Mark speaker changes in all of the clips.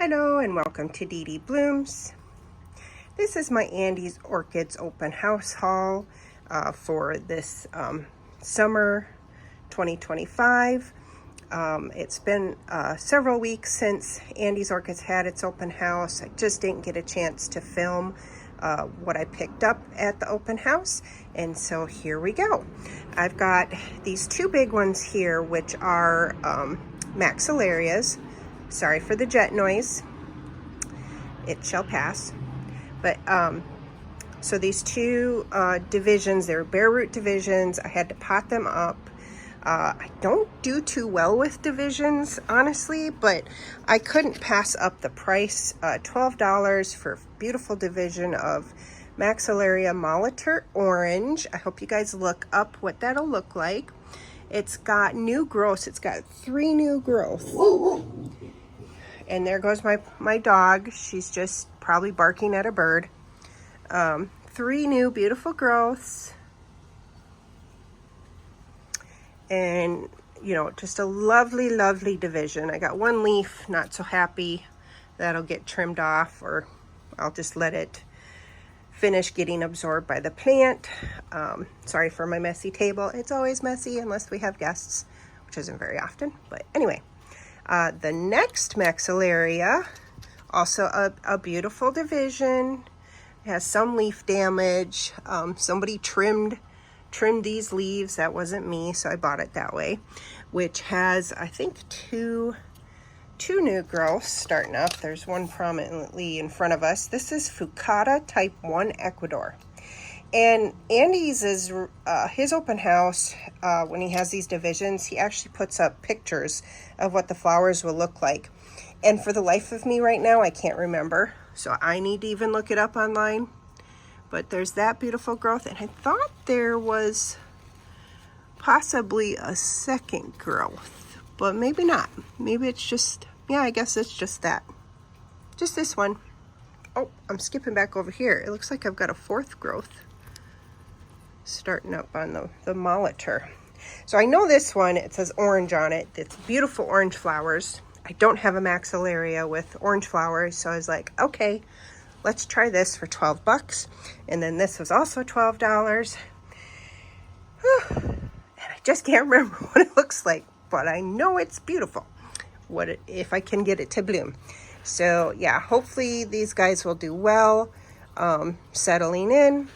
Speaker 1: Hello and welcome to Dee Dee Blooms. This is my Andy's Orchids open house haul for this summer 2025. It's been several weeks since Andy's Orchids had its open house. I just didn't get a chance to film what I picked up at the open house, and so here we go. I've got these two big ones here, which are Maxillarias. Sorry for the jet noise. It shall pass. But so these two divisions, they're bare root divisions. I had to pot them up. I don't do too well with divisions, honestly, but I couldn't pass up the price. $12 for a beautiful division of Maxillaria Molitor Orange. I hope you guys look up what that'll look like. It's got new growths. It's got 3 new growths. And there goes my dog. She's just probably barking at a bird. 3 new beautiful growths. And, you know, just a lovely, lovely division. I got one leaf, not so happy. That'll get trimmed off, or I'll just let it finish getting absorbed by the plant. Sorry for my messy table. It's always messy unless we have guests, which isn't very often. But anyway. The next Maxillaria, also a beautiful division. It has some leaf damage. Somebody trimmed these leaves. That wasn't me, so I bought it that way. Which has, I think, two new growths starting up. There's one prominently in front of us. This is Fucata type 1 Ecuador. And Andy's is his open house. When he has these divisions, he actually puts up pictures of what the flowers will look like. And for the life of me right now, I can't remember. So I need to even look it up online. But there's that beautiful growth. And I thought there was possibly a second growth, but maybe not. Maybe it's just, yeah, I guess it's just that. Just this one. Oh, I'm skipping back over here. It looks like I've got a 4th growth starting up on the Molitor. So I know this one, it says orange on it. It's beautiful orange flowers. I don't have a Maxillaria with orange flowers, so I was like, okay, let's try this for 12 bucks. And then this was also $12. And I just can't remember what it looks like, but I know it's beautiful. If I can get it to bloom. So yeah, hopefully these guys will do well, settling in,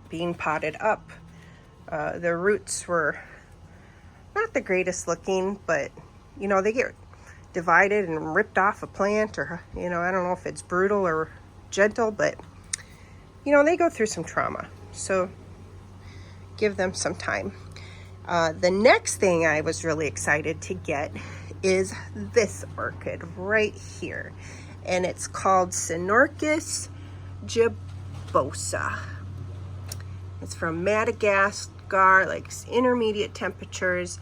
Speaker 1: being potted up. Their roots were not the greatest looking, but you know, they get divided and ripped off a plant, or you know, I don't know if it's brutal or gentle, but you know, they go through some trauma, so give them some time. The next thing I was really excited to get is this orchid right here, and it's called Cynorkis gibbosa. It's from Madagascar, like intermediate temperatures,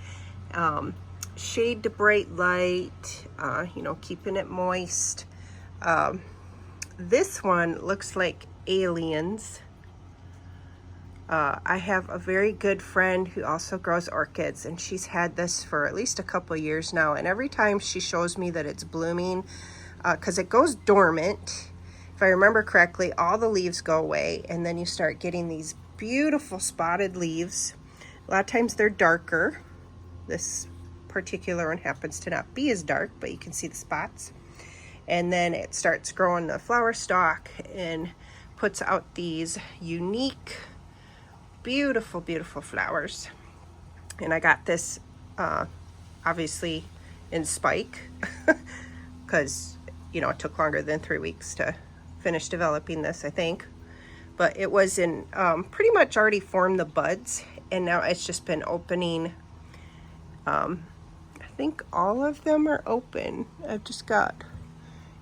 Speaker 1: shade to bright light, you know, keeping it moist. This one looks like aliens. I have a very good friend who also grows orchids, and she's had this for at least a couple years now, and every time she shows me that it's blooming, because it goes dormant, if I remember correctly, all the leaves go away, and then you start getting these beautiful spotted leaves. A lot of times they're darker. This particular one happens to not be as dark, but you can see the spots. And then it starts growing the flower stalk and puts out these unique, beautiful, beautiful flowers. And I got this obviously in spike because, you know, it took longer than 3 weeks to finish developing this, I think. But it was in pretty much already formed the buds, and now it's just been opening. I think all of them are open. I've just got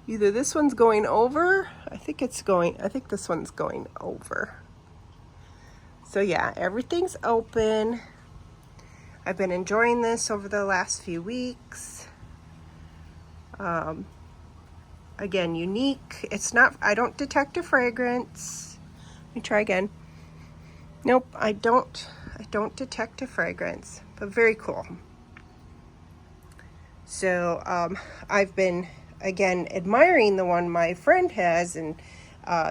Speaker 1: either this one's going over. I think this one's going over. So yeah, everything's open. I've been enjoying this over the last few weeks. Again, unique. It's not, I don't detect a fragrance. Let me try again. Nope, I don't detect a fragrance, but very cool. So I've been again, admiring the one my friend has, and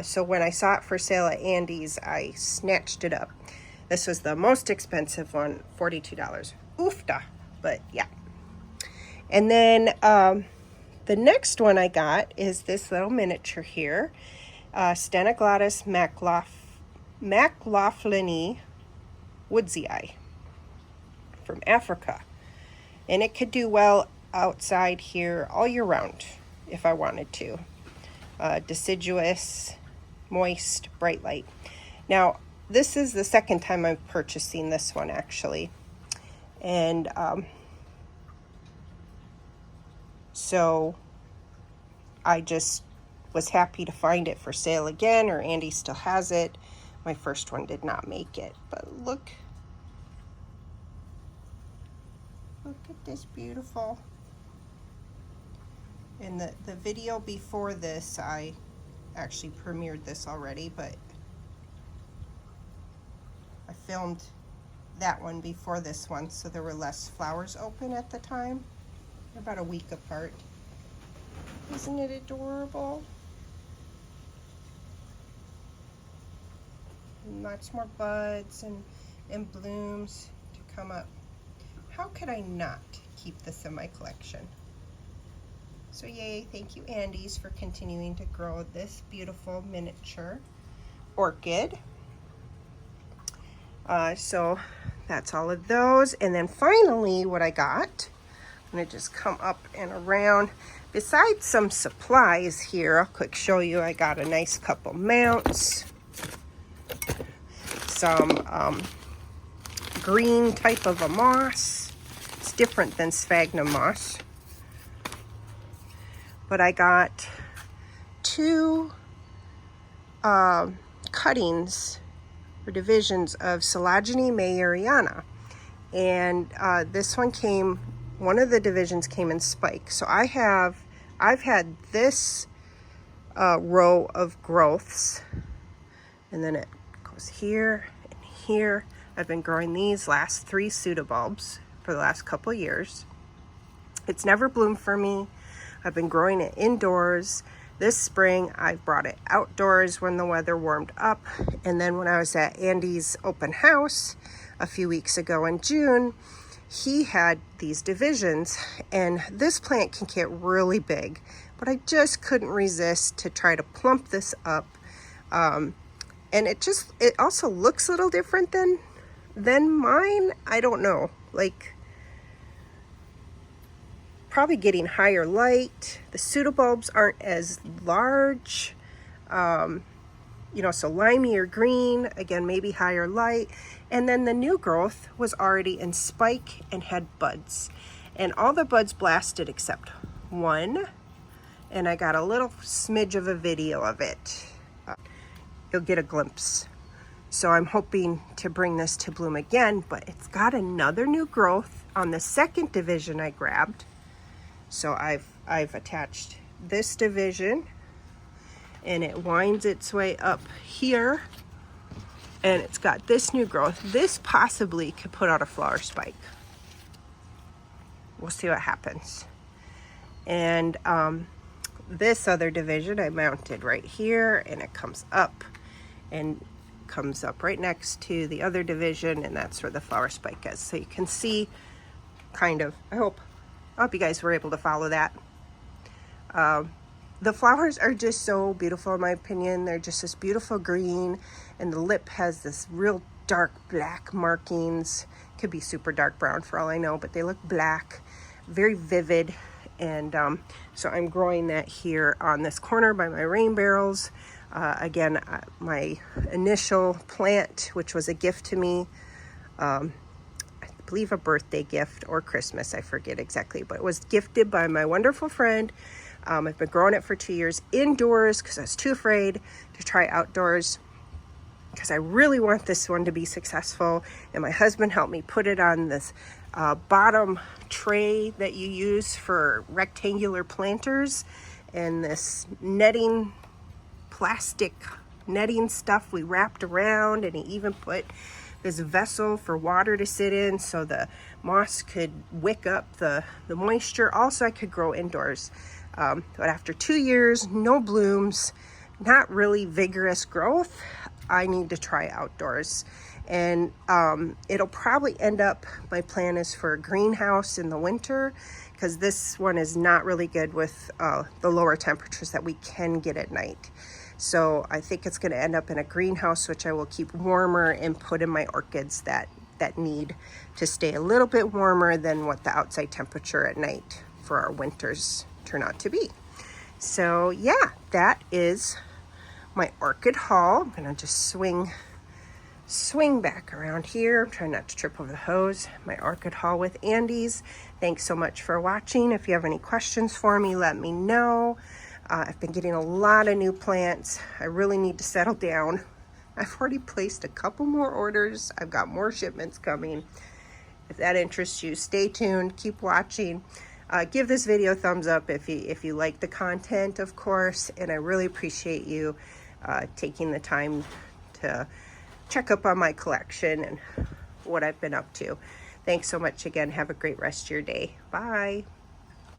Speaker 1: so when I saw it for sale at Andy's, I snatched it up. This was the most expensive one, $42. Oofta, but yeah. And then the next one I got is this little miniature here, Stenoglottis macloughlini woodsii from Africa. And it could do well outside here all year round if I wanted to. Deciduous, moist, bright light. Now, this is the second time I'm purchasing this one actually. And so I just was happy to find it for sale again, or Andy still has it. My first one did not make it, but look at this beautiful. In the video before this, I actually premiered this already, but I filmed that one before this one, so there were less flowers open at the time. They're about a week apart. Isn't it adorable? And lots more buds and blooms to come up. How could I not keep this in my collection? So yay, thank you Andy's for continuing to grow this beautiful miniature orchid. So that's all of those. And then finally what I got, I'm gonna just come up and around. Besides some supplies here, I'll quick show you, I got a nice couple mounts, some green type of a moss. It's different than sphagnum moss. But I got two cuttings or divisions of Coelogyne mayeriana. And this one came, one of the divisions came in spike. So I've had this row of growths, and then it goes here and here. I've been growing these last 3 pseudobulbs for the last couple years. It's never bloomed for me. I've been growing it indoors. This spring, I brought it outdoors when the weather warmed up. And then when I was at Andy's open house a few weeks ago in June, he had these divisions, and this plant can get really big, but I just couldn't resist to try to plump this up. And it also looks a little different than mine. I don't know, like, probably getting higher light. The pseudobulbs aren't as large, you know, so limey or green, again, maybe higher light. And then the new growth was already in spike and had buds. And all the buds blasted except one. And I got a little smidge of a video of it. You'll get a glimpse. So I'm hoping to bring this to bloom again, but it's got another new growth on the second division I grabbed. So I've attached this division, and it winds its way up here, and it's got this new growth. This possibly could put out a flower spike. We'll see what happens. And this other division I mounted right here, and it comes up and comes up right next to the other division, and that's where the flower spike is. So you can see kind of, I hope you guys were able to follow that. The flowers are just so beautiful in my opinion. They're just this beautiful green, and the lip has this real dark black markings. Could be super dark brown for all I know, but they look black, very vivid. And so I'm growing that here on this corner by my rain barrels. Again, my initial plant, which was a gift to me, I believe a birthday gift or Christmas, I forget exactly, but it was gifted by my wonderful friend. I've been growing it for 2 years indoors because I was too afraid to try outdoors, because I really want this one to be successful. And my husband helped me put it on this bottom tray that you use for rectangular planters, and this netting, plastic netting stuff we wrapped around, and he even put this vessel for water to sit in so the moss could wick up the moisture. Also, I could grow indoors. But after 2 years, no blooms, not really vigorous growth, I need to try outdoors. And it'll probably end up, my plan is for a greenhouse in the winter, because this one is not really good with the lower temperatures that we can get at night. So I think it's going to end up in a greenhouse, which I will keep warmer and put in my orchids that need to stay a little bit warmer than what the outside temperature at night for our winters turn out to be. So yeah, that is my orchid haul. I'm gonna just swing back around here. I'm trying not to trip over the hose. My orchid haul with Andes. Thanks so much for watching. If you have any questions for me, let me know. I've been getting a lot of new plants. I really need to settle down. I've already placed a couple more orders. I've got more shipments coming. If that interests you, stay tuned, keep watching. Give this video a thumbs up if you like the content, of course, and I really appreciate you taking the time to check up on my collection and what I've been up to. Thanks so much again. Have a great rest of your day. Bye.